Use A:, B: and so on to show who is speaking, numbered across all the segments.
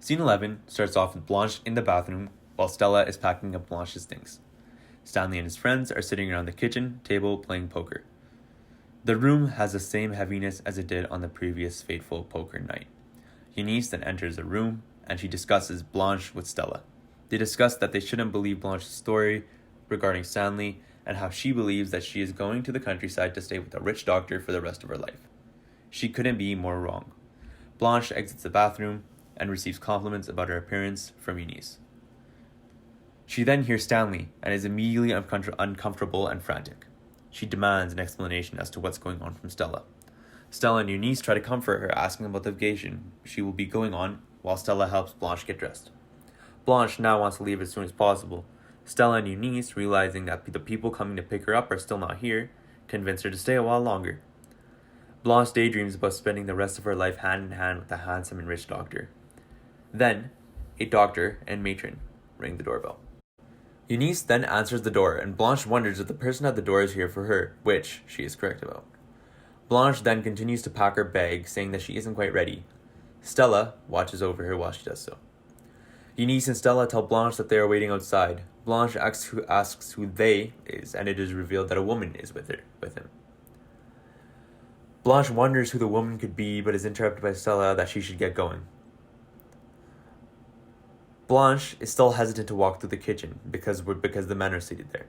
A: Scene 11 starts off with Blanche in the bathroom while Stella is packing up Blanche's things. Stanley and his friends are sitting around the kitchen table playing poker. The room has the same heaviness as it did on the previous fateful poker night. Eunice then enters the room and she discusses Blanche with Stella. They discuss that they shouldn't believe Blanche's story regarding Stanley and how she believes that she is going to the countryside to stay with a rich doctor for the rest of her life. She couldn't be more wrong. Blanche exits the bathroom and receives compliments about her appearance from Eunice. She then hears Stanley and is immediately uncomfortable and frantic. She demands an explanation as to what's going on from Stella. Stella and Eunice try to comfort her, asking about the vacation she will be going on, while Stella helps Blanche get dressed. Blanche now wants to leave as soon as possible. Stella and Eunice, realizing that the people coming to pick her up are still not here, convince her to stay a while longer. Blanche daydreams about spending the rest of her life hand in hand with a handsome and rich doctor. Then, a doctor and matron ring the doorbell. Eunice then answers the door, and Blanche wonders if the person at the door is here for her, which she is correct about. Blanche then continues to pack her bag, saying that she isn't quite ready. Stella watches over her while she does so. Eunice and Stella tell Blanche that they are waiting outside. Blanche asks who they is, and it is revealed that a woman is with him. Blanche wonders who the woman could be, but is interrupted by Stella that she should get going. Blanche is still hesitant to walk through the kitchen because the men are seated there.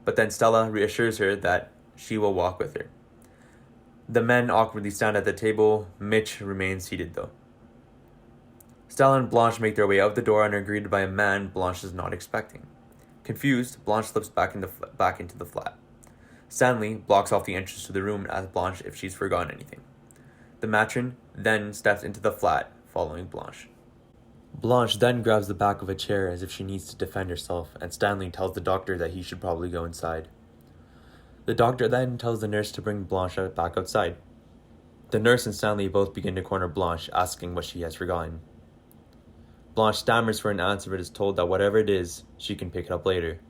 A: But then Stella reassures her that she will walk with her. The men awkwardly stand at the table. Mitch remains seated though. Stella and Blanche make their way out the door and are greeted by a man Blanche is not expecting. Confused, Blanche slips back into the flat. Stanley blocks off the entrance to the room and asks Blanche if she's forgotten anything. The matron then steps into the flat, following Blanche. Blanche then grabs the back of a chair as if she needs to defend herself, and Stanley tells the doctor that he should probably go inside. The doctor then tells the nurse to bring Blanche back outside. The nurse and Stanley both begin to corner Blanche, asking what she has forgotten. Blanche stammers for an answer but is told that whatever it is, she can pick it up later.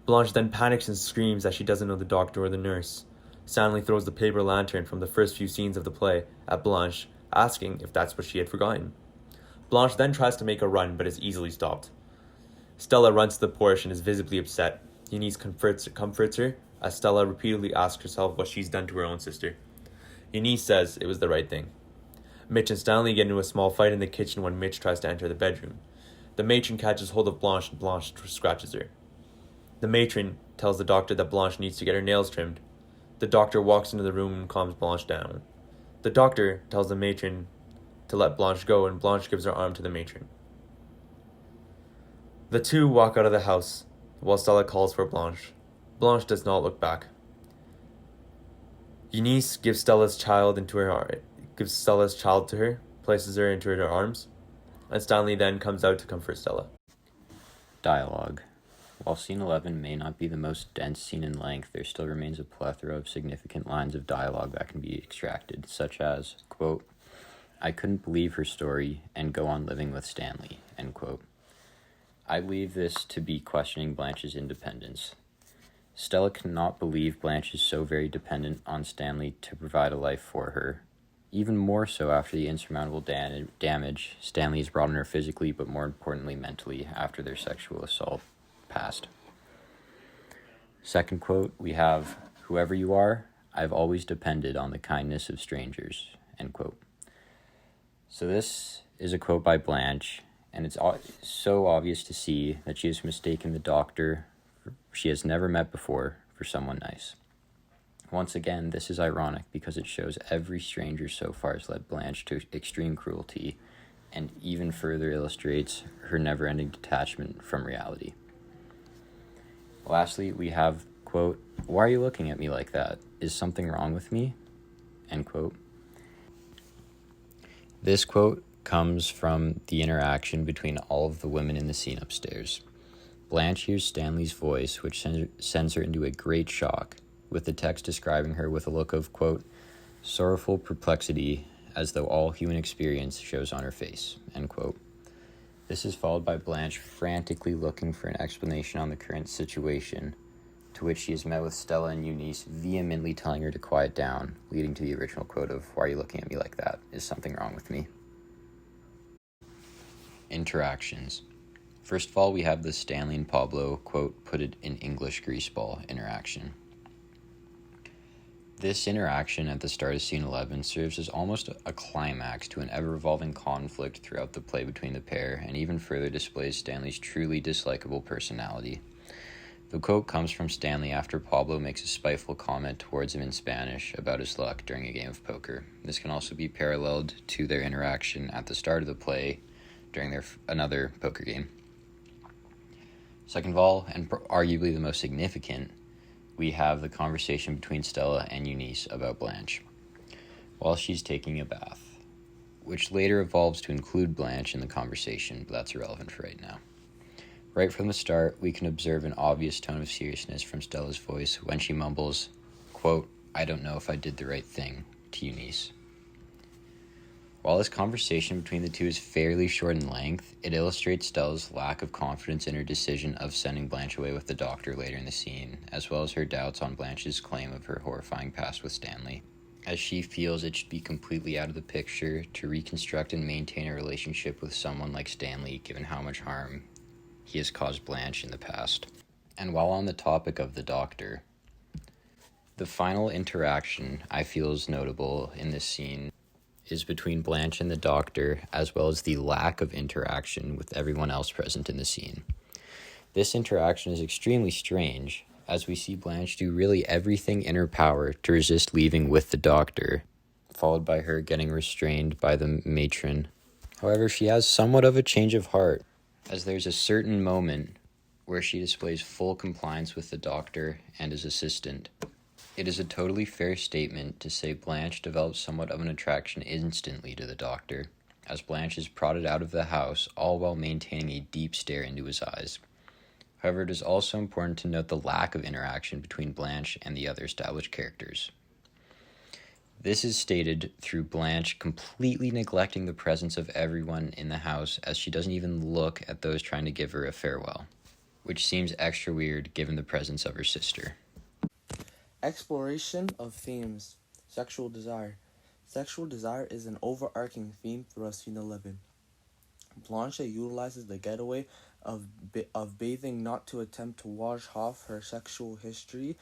A: Blanche then panics and screams that she doesn't know the doctor or the nurse. Stanley throws the paper lantern from the first few scenes of the play at Blanche, asking if that's what she had forgotten. Blanche then tries to make a run but is easily stopped. Stella runs to the porch and is visibly upset. Eunice comforts her as Stella repeatedly asks herself what she's done to her own sister. Eunice says it was the right thing. Mitch and Stanley get into a small fight in the kitchen when Mitch tries to enter the bedroom. The matron catches hold of Blanche and Blanche scratches her. The matron tells the doctor that Blanche needs to get her nails trimmed. The doctor walks into the room and calms Blanche down. The doctor tells the matron to let Blanche go, and Blanche gives her arm to the matron. The two walk out of the house while Stella calls for Blanche. Blanche does not look back. Eunice gives Stella's child to her, places her into her arms, and Stanley then comes out to comfort Stella.
B: Dialogue. While scene 11 may not be the most dense scene in length, there still remains a plethora of significant lines of dialogue that can be extracted, such as, quote, "I couldn't believe her story and go on living with Stanley," end quote. I believe this to be questioning Blanche's independence. Stella cannot believe Blanche is so very dependent on Stanley to provide a life for her. Even more so after the insurmountable damage Stanley has brought on her physically, but more importantly mentally, after their sexual assault passed. Second quote, we have, "Whoever you are, I've always depended on the kindness of strangers," end quote. So this is a quote by Blanche, and it's so obvious to see that she has mistaken the doctor she has never met before for someone nice. Once again, this is ironic because it shows every stranger so far has led Blanche to extreme cruelty and even further illustrates her never-ending detachment from reality. Lastly, we have, quote, "Why are you looking at me like that? Is something wrong with me?" End quote. This quote comes from the interaction between all of the women in the scene upstairs. Blanche hears Stanley's voice, which sends her into a great shock, with the text describing her with a look of, quote, "sorrowful perplexity, as though all human experience shows on her face," end quote. This is followed by Blanche frantically looking for an explanation on the current situation, to which she is met with Stella and Eunice vehemently telling her to quiet down, leading to the original quote of, "Why are you looking at me like that? Is something wrong with me?" Interactions. First of all, we have the Stanley and Pablo, quote, put it in English greaseball interaction. This interaction at the start of scene 11 serves as almost a climax to an ever-evolving conflict throughout the play between the pair, and even further displays Stanley's truly dislikable personality. The quote comes from Stanley after Pablo makes a spiteful comment towards him in Spanish about his luck during a game of poker. This can also be paralleled to their interaction at the start of the play during another poker game. Second of all, and arguably the most significant, we have the conversation between Stella and Eunice about Blanche while she's taking a bath, which later evolves to include Blanche in the conversation, but that's irrelevant for right now. Right from the start, we can observe an obvious tone of seriousness from Stella's voice when she mumbles, quote, I don't know if I did the right thing, to Eunice. While this conversation between the two is fairly short in length, it illustrates Stella's lack of confidence in her decision of sending Blanche away with the doctor later in the scene, as well as her doubts on Blanche's claim of her horrifying past with Stanley, as she feels it should be completely out of the picture to reconstruct and maintain a relationship with someone like Stanley, given how much harm he has caused Blanche in the past. And while on the topic of the doctor, the final interaction I feel is notable in this scene is between Blanche and the doctor, as well as the lack of interaction with everyone else present in the scene. This interaction is extremely strange, as we see Blanche do really everything in her power to resist leaving with the doctor, followed by her getting restrained by the matron. However, she has somewhat of a change of heart, as there's a certain moment where she displays full compliance with the doctor and his assistant. It is a totally fair statement to say Blanche develops somewhat of an attraction instantly to the doctor, as Blanche is prodded out of the house, all while maintaining a deep stare into his eyes. However, it is also important to note the lack of interaction between Blanche and the other established characters. This is stated through Blanche completely neglecting the presence of everyone in the house, as she doesn't even look at those trying to give her a farewell, which seems extra weird given the presence of her sister.
C: Exploration of themes. Sexual desire. Sexual desire is an overarching theme throughout scene 11. Blanche utilizes the getaway of bathing not to attempt to wash off her sexual history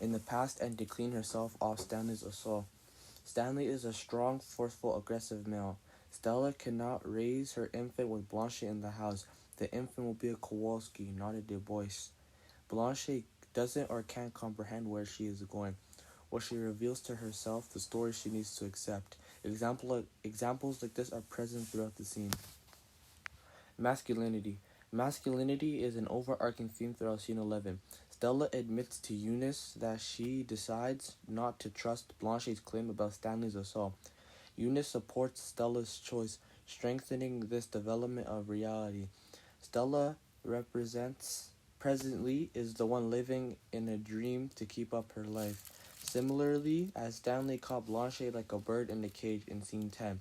C: in the past and to clean herself off Stanley's assault. Stanley is a strong, forceful, aggressive male. Stella cannot raise her infant with Blanche in the house. The infant will be a Kowalski, not a Du Bois. Blanche doesn't or can't comprehend where she is going. What she reveals to herself, the story she needs to accept. Examples like this are present throughout the scene. Masculinity. Masculinity is an overarching theme throughout scene 11. Stella admits to Eunice that she decides not to trust Blanche's claim about Stanley's assault. Eunice supports Stella's choice, strengthening this development of reality. Stella presently is the one living in a dream to keep up her life. Similarly, as Stanley caught Blanche like a bird in a cage in scene 10.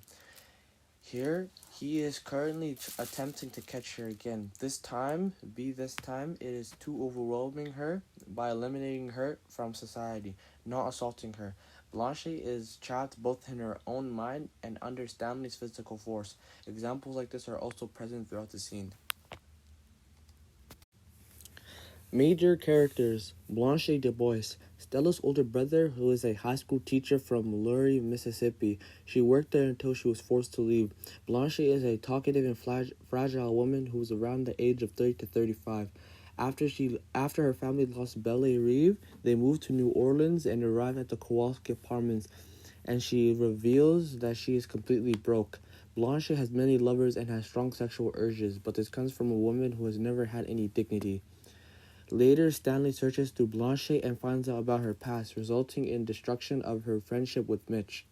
C: Here, he is currently attempting to catch her again. This time, it is too overwhelming her by eliminating her from society, not assaulting her. Blanche is trapped both in her own mind and under Stanley's physical force. Examples like this are also present throughout the scene. Major characters. Blanche Du Bois, Stella's older brother, who is a high school teacher from Lurie, Mississippi. She worked there until she was forced to leave. Blanche is a talkative and fragile woman who is around the age of 30 to 35. After her family lost Belle Reve, they moved to New Orleans and arrived at the Kowalski apartments, and she reveals that she is completely broke. Blanche has many lovers and has strong sexual urges, but this comes from a woman who has never had any dignity. Later, Stanley searches through Blanche and finds out about her past, resulting in destruction of her friendship with Mitch.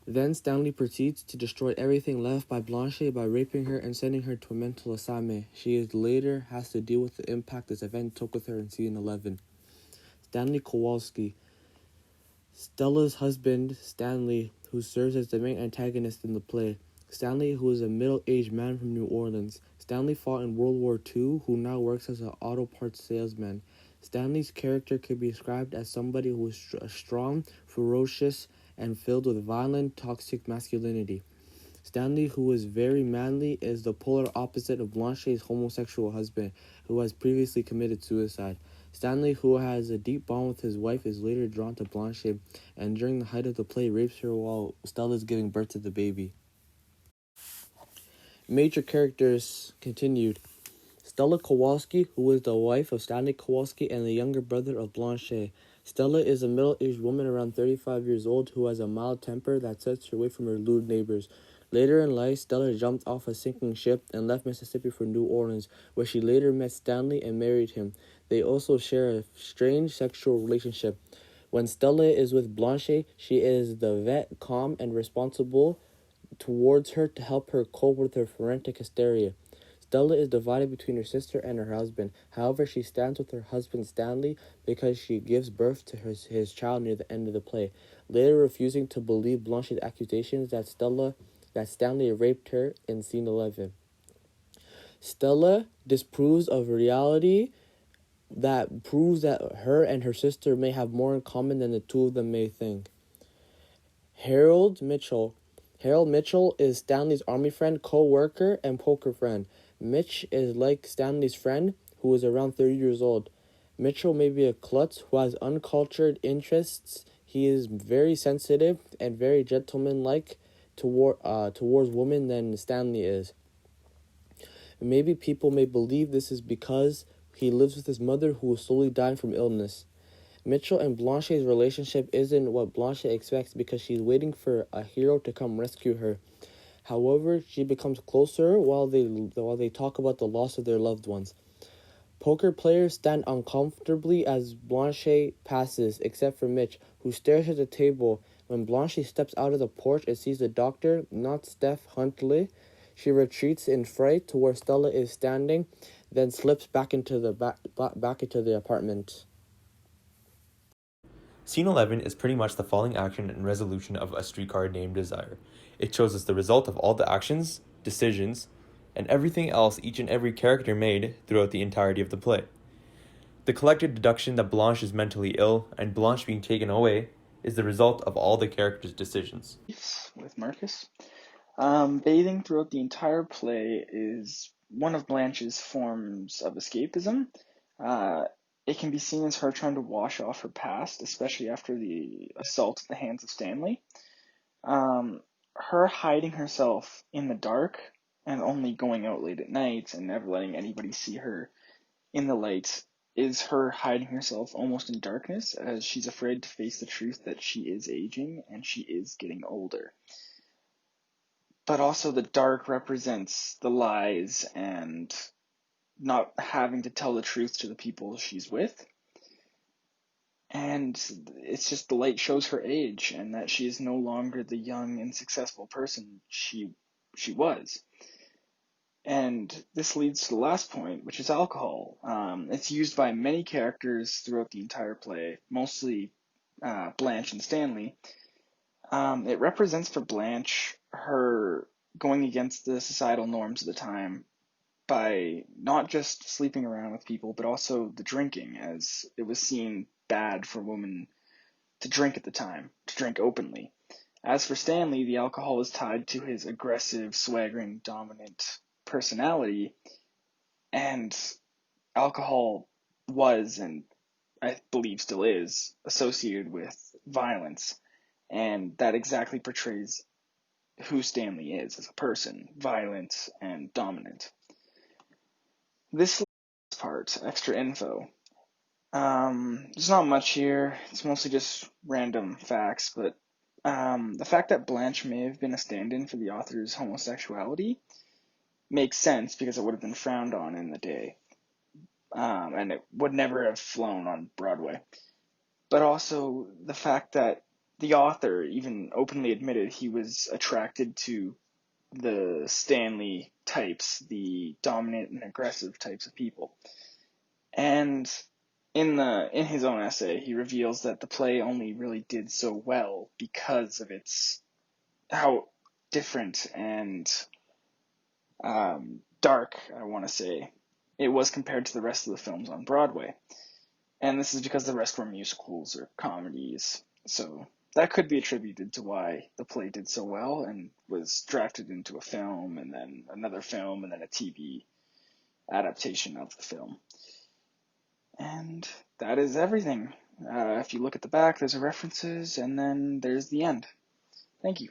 C: Then Stanley proceeds to destroy everything left by Blanche by raping her and sending her to a mental asylum. She later has to deal with the impact this event took with her in scene 11. Stanley Kowalski, Stella's husband, Stanley, who serves as the main antagonist in the play. Stanley, who is a middle-aged man from New Orleans. Stanley fought in World War II, who now works as an auto parts salesman. Stanley's character could be described as somebody who is strong, ferocious, and filled with violent, toxic masculinity. Stanley, who is very manly, is the polar opposite of Blanchet's homosexual husband, who has previously committed suicide. Stanley, who has a deep bond with his wife, is later drawn to Blanchet, and during the height of the play, rapes her while Stella is giving birth to the baby. Major characters continued. Stella Kowalski, who is the wife of Stanley Kowalski and the younger brother of Blanchet. Stella is a middle-aged woman around 35 years old who has a mild temper that sets her away from her lewd neighbors. Later in life, Stella jumped off a sinking ship and left Mississippi for New Orleans, where she later met Stanley and married him. They also share a strange sexual relationship. When Stella is with Blanchet, she is the vet, calm and responsible towards her to help her cope with her frantic hysteria. Stella is divided between her sister and her husband. However, she stands with her husband Stanley because she gives birth to his child near the end of the play, later refusing to believe Blanchet's accusations that Stanley raped her in scene 11. Stella disproves of reality that proves that her and her sister may have more in common than the two of them may think. Harold Mitchell is Stanley's army friend, co-worker, and poker friend. Mitch is like Stanley's friend, who is around 30 years old. Mitchell may be a klutz who has uncultured interests. He is very sensitive and very gentlemanlike towards women than Stanley is. Maybe people may believe this is because he lives with his mother, who is slowly dying from illness. Mitchell and Blanchet's relationship isn't what Blanchet expects because she's waiting for a hero to come rescue her. However, she becomes closer while they talk about the loss of their loved ones. Poker players stand uncomfortably as Blanchet passes, except for Mitch, who stares at the table. When Blanchet steps out of the porch and sees the doctor, not Steph Huntley, she retreats in fright to where Stella is standing, then slips back into the apartment.
A: Scene 11 is pretty much the following action and resolution of A Streetcar Named Desire. It shows us the result of all the actions, decisions, and everything else each and every character made throughout the entirety of the play. The collected deduction that Blanche is mentally ill and Blanche being taken away is the result of all the characters' decisions.
D: With Marcus. Bathing throughout the entire play is one of Blanche's forms of escapism. It can be seen as her trying to wash off her past, especially after the assault at the hands of Stanley. Her hiding herself in the dark and only going out late at night and never letting anybody see her in the light is her hiding herself almost in darkness, as she's afraid to face the truth that she is aging and she is getting older. But also the dark represents the lies and not having to tell the truth to the people she's with. And it's just the light shows her age and that she is no longer the young and successful person she was. And this leads to the last point, which is alcohol. It's used by many characters throughout the entire play, mostly Blanche and Stanley. It represents for Blanche her going against the societal norms of the time by not just sleeping around with people, but also the drinking, as it was seen bad for women to drink at the time, to drink openly. As for Stanley, the alcohol is tied to his aggressive, swaggering, dominant personality, and alcohol was, and I believe still is, associated with violence, and that exactly portrays who Stanley is as a person, violent and dominant. This part, extra info. There's not much here. It's mostly just random facts, but the fact that Blanche may have been a stand-in for the author's homosexuality makes sense because it would have been frowned on in the day, and it would never have flown on Broadway. But also the fact that the author even openly admitted he was attracted to the Stanley types, the dominant and aggressive types of people. And in his own essay, he reveals that the play only really did so well because of how different and dark, I want to say, it was compared to the rest of the films on Broadway. And this is because the rest were musicals or comedies. So that could be attributed to why the play did so well and was drafted into a film and then another film and then a TV adaptation of the film. And that is everything. If you look at the back, there's a references, and then there's the end. Thank you.